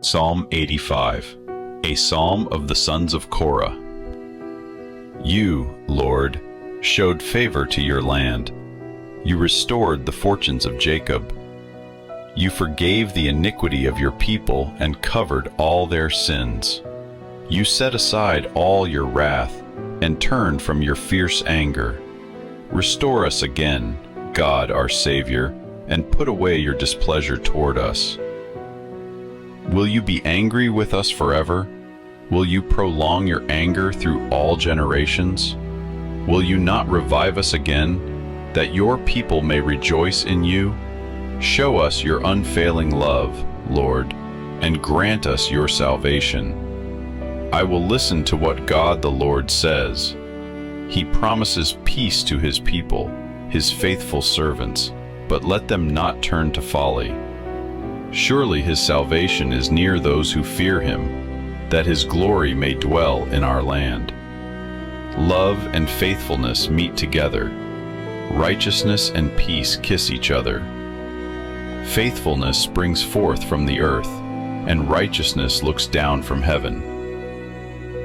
Psalm 85, a psalm of the sons of Korah. You, Lord, showed favor to your land. You restored the fortunes of Jacob. You forgave the iniquity of your people and covered all their sins. You set aside all your wrath and turned from your fierce anger. Restore us again, God our Savior, and put away your displeasure toward us. Will you be angry with us forever? Will you prolong your anger through all generations? Will you not revive us again, that your people may rejoice in you? Show us your unfailing love, Lord, and grant us your salvation. I will listen to what God the Lord says. He promises peace to his people, his faithful servants, but let them not turn to folly. Surely his salvation is near those who fear him, that his glory may dwell in our land. Love and faithfulness meet together. Righteousness and peace kiss each other. Faithfulness springs forth from the earth, and righteousness looks down from heaven.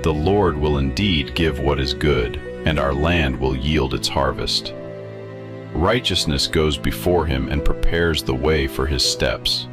The Lord will indeed give what is good, and our land will yield its harvest. Righteousness goes before him and prepares the way for his steps.